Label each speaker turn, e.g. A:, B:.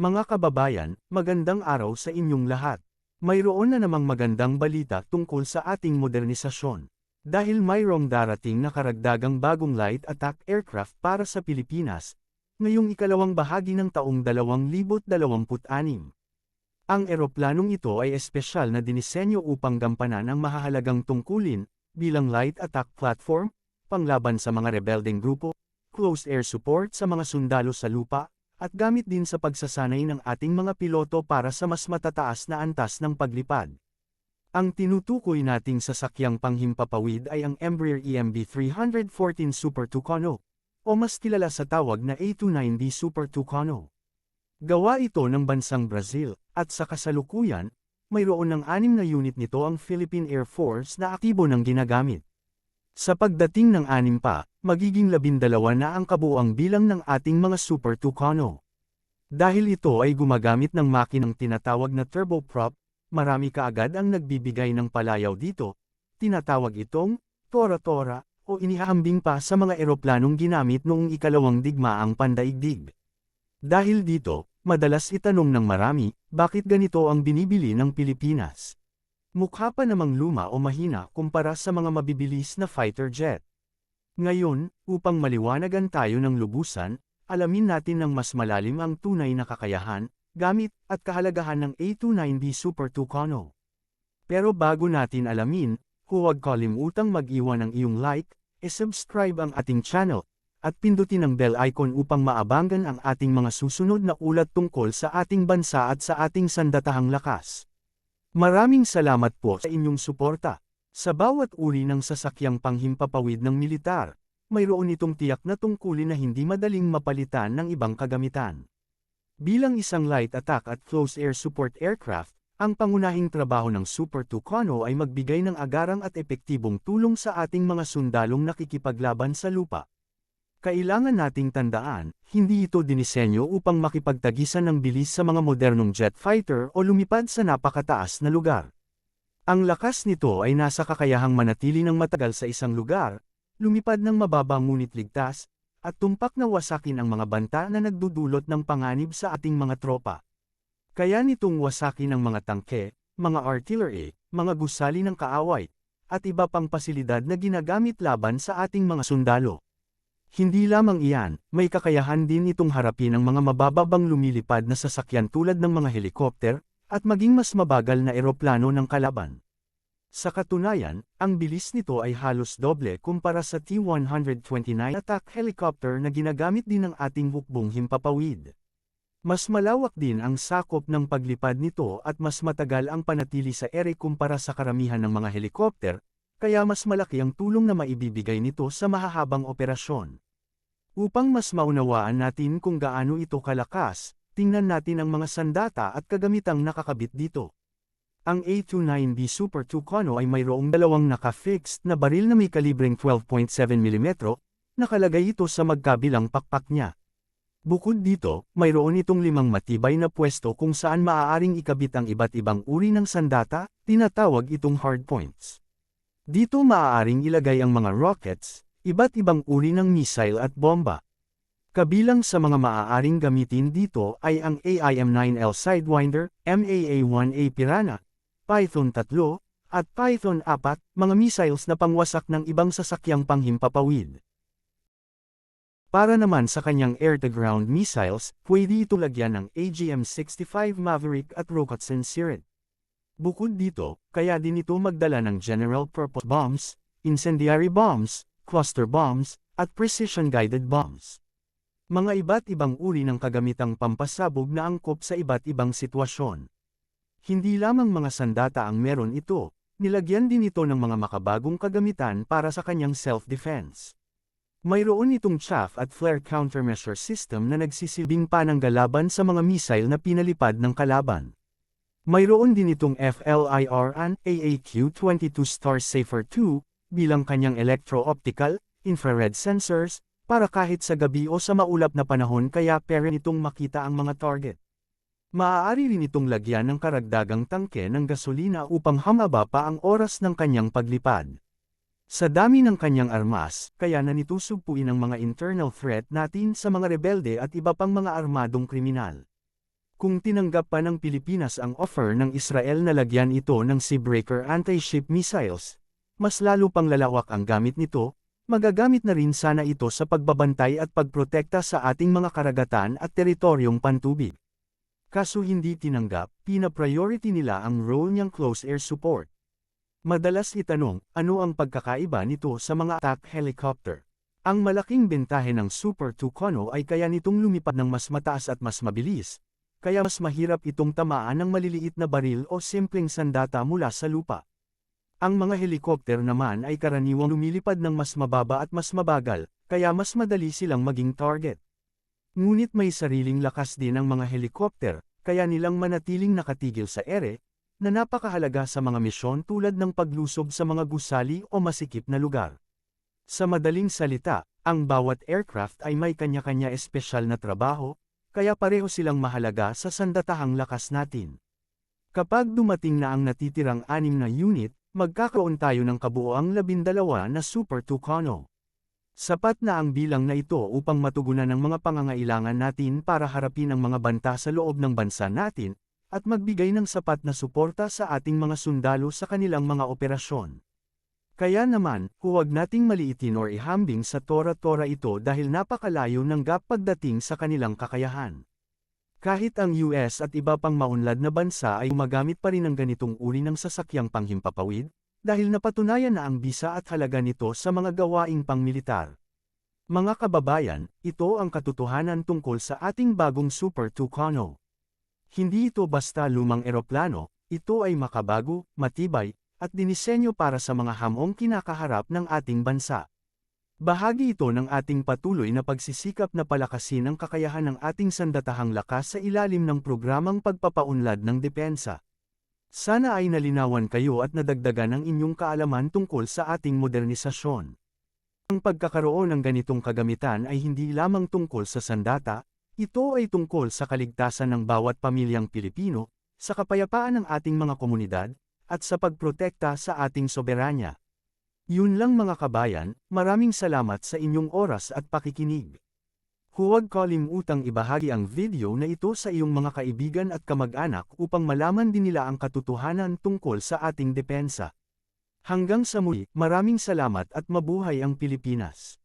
A: Mga kababayan, magandang araw sa inyong lahat. Mayroon na namang magandang balita tungkol sa ating modernisasyon. Dahil mayroong darating na karagdagang bagong light attack aircraft para sa Pilipinas, ngayong ikalawang bahagi ng taong 2026. Ang eroplanong ito ay espesyal na dinisenyo upang gampanan ang mahahalagang tungkulin, bilang light attack platform, panglaban sa mga rebeldeng grupo, close air support sa mga sundalo sa lupa, at gamit din sa pagsasanay ng ating mga piloto para sa mas matataas na antas ng paglipad. Ang tinutukoy nating sasakyang panghimpapawid ay ang Embraer EMB-314 Super Tucano, o mas kilala sa tawag na A29D Super Tucano. Gawa ito ng bansang Brazil, at sa kasalukuyan, mayroon ng 6 na unit nito ang Philippine Air Force na aktibo ng ginagamit. Sa pagdating ng 6 pa, magiging 12 na ang kabuuang bilang ng ating mga Super Tucano. Dahil ito ay gumagamit ng makinang tinatawag na turboprop, marami kaagad ang nagbibigay ng palayaw dito, tinatawag itong tora-tora, o inihahambing pa sa mga eroplanong ginamit noong ikalawang digmaang pandaigdig. Dahil dito, madalas itanong ng marami, bakit ganito ang binibili ng Pilipinas? Mukha pa namang luma o mahina kumpara sa mga mabibilis na fighter jet. Ngayon, upang maliwanagan tayo ng lubusan, alamin natin ng mas malalim ang tunay na kakayahan, gamit, at kahalagahan ng A29D Super Tucano. Pero bago natin alamin, huwag kalimutang mag-iwan ng iyong like, subscribe ang ating channel, at pindutin ang bell icon upang maabangan ang ating mga susunod na ulat tungkol sa ating bansa at sa ating sandatahang lakas. Maraming salamat po sa inyong suporta. Sa bawat uri ng sasakyang panghimpapawid ng militar, mayroon itong tiyak na tungkulin na hindi madaling mapalitan ng ibang kagamitan. Bilang isang light attack at close air support aircraft, ang pangunahing trabaho ng Super Tucano ay magbigay ng agarang at epektibong tulong sa ating mga sundalong nakikipaglaban sa lupa. Kailangan nating tandaan, hindi ito dinisenyo upang makipagtagisan ng bilis sa mga modernong jet fighter o lumipad sa napakataas na lugar. Ang lakas nito ay nasa kakayahang manatili ng matagal sa isang lugar, lumipad ng mababa ngunit ligtas, at tumpak na wasakin ang mga banta na nagdudulot ng panganib sa ating mga tropa. Kaya nitong wasakin ang mga tangke, mga artillery, mga gusali ng kaaway, at iba pang pasilidad na ginagamit laban sa ating mga sundalo. Hindi lamang iyan, may kakayahan din itong harapin ang mga mabababang lumilipad na sasakyan tulad ng mga helikopter, at maging mas mabagal na eroplano ng kalaban. Sa katunayan, ang bilis nito ay halos doble kumpara sa T-129 attack helicopter na ginagamit din ng ating hukbong himpapawid. Mas malawak din ang sakop ng paglipad nito at mas matagal ang panatili sa ere kumpara sa karamihan ng mga helikopter, kaya mas malaki ang tulong na maibibigay nito sa mahahabang operasyon. Upang mas maunawaan natin kung gaano ito kalakas, tingnan natin ang mga sandata at kagamitang nakakabit dito. Ang A29D Super Tucano ay mayroong dalawang naka-fixed na baril na may kalibreng 12.7 mm, nakalagay ito sa magkabilang pakpak niya. Bukod dito, mayroon itong 5 matibay na pwesto kung saan maaaring ikabit ang iba't ibang uri ng sandata, tinatawag itong hardpoints. Dito maaaring ilagay ang mga rockets, iba't ibang uri ng missile at bomba. Kabilang sa mga maaaring gamitin dito ay ang AIM-9L Sidewinder, MAA-1A Piranha, Python 3, at Python 4, mga missiles na pangwasak ng ibang sasakyang panghimpapawid. Para naman sa kanyang air-to-ground missiles, pwede ito lagyan ng AGM-65 Maverick at Rokotsan Sirit. Bukod dito, kaya din ito magdala ng general purpose bombs, incendiary bombs, cluster bombs, at precision-guided bombs. Mga iba't ibang uri ng kagamitang pampasabog na angkop sa iba't ibang sitwasyon. Hindi lamang mga sandata ang meron ito, nilagyan din ito ng mga makabagong kagamitan para sa kanyang self-defense. Mayroon itong chaff at flare countermeasure system na nagsisilbing pananggalaban sa mga missile na pinalipad ng kalaban. Mayroon din itong FLIR-AN AAQ-22 Star Safer 2, bilang kanyang electro-optical, infrared sensors, para kahit sa gabi o sa maulap na panahon kaya pwede nitong makita ang mga target. Maaari rin itong lagyan ng karagdagang tangke ng gasolina upang humaba pa ang oras ng kanyang paglipad. Sa dami ng kanyang armas, kaya na nito sugpuin ang mga internal threat natin sa mga rebelde at iba pang mga armadong kriminal. Kung tinanggap pa ng Pilipinas ang offer ng Israel na lagyan ito ng Seabreaker anti-ship missiles, mas lalo pang lalawak ang gamit nito, magagamit na rin sana ito sa pagbabantay at pagprotekta sa ating mga karagatan at teritoryong pantubig. Kaso hindi tinanggap, pina-priority nila ang role niyang close air support. Madalas itanong, ano ang pagkakaiba nito sa mga attack helicopter? Ang malaking bentahe ng Super Tucano ay kaya nitong lumipad ng mas mataas at mas mabilis, kaya mas mahirap itong tamaan ng maliliit na baril o simpleng sandata mula sa lupa. Ang mga helikopter naman ay karaniwang lumilipad ng mas mababa at mas mabagal, kaya mas madali silang maging target. Ngunit may sariling lakas din ang mga helikopter, kaya nilang manatiling nakatigil sa ere, na napakahalaga sa mga misyon tulad ng paglusob sa mga gusali o masikip na lugar. Sa madaling salita, ang bawat aircraft ay may kanya-kanya espesyal na trabaho, kaya pareho silang mahalaga sa sandatahang lakas natin. Kapag dumating na ang natitirang 6 na unit, magkakaroon tayo ng kabuoang 12 na Super Tucano. Sapat na ang bilang na ito upang matugunan ang mga pangangailangan natin para harapin ang mga banta sa loob ng bansa natin, at magbigay ng sapat na suporta sa ating mga sundalo sa kanilang mga operasyon. Kaya naman, huwag nating maliitin o ihambing sa tora-tora ito dahil napakalayo ng gap pagdating sa kanilang kakayahan. Kahit ang US at iba pang maunlad na bansa ay gumagamit pa rin ng ganitong uri ng sasakyang panghimpapawid, dahil napatunayan na ang bisa at halaga nito sa mga gawaing pangmilitar. Mga kababayan, ito ang katotohanan tungkol sa ating bagong Super Tucano. Hindi ito basta lumang eroplano, ito ay makabago, matibay, at dinisenyo para sa mga hamong kinakaharap ng ating bansa. Bahagi ito ng ating patuloy na pagsisikap na palakasin ang kakayahan ng ating sandatahang lakas sa ilalim ng programang pagpapaunlad ng depensa. Sana ay nalinawan kayo at nadagdagan ang inyong kaalaman tungkol sa ating modernisasyon. Ang pagkakaroon ng ganitong kagamitan ay hindi lamang tungkol sa sandata, ito ay tungkol sa kaligtasan ng bawat pamilyang Pilipino, sa kapayapaan ng ating mga komunidad, at sa pagprotekta sa ating soberanya. Yun lang mga kabayan, maraming salamat sa inyong oras at pakikinig. Huwag kalimutang ibahagi ang video na ito sa iyong mga kaibigan at kamag-anak upang malaman din nila ang katotohanan tungkol sa ating depensa. Hanggang sa muli, maraming salamat at mabuhay ang Pilipinas.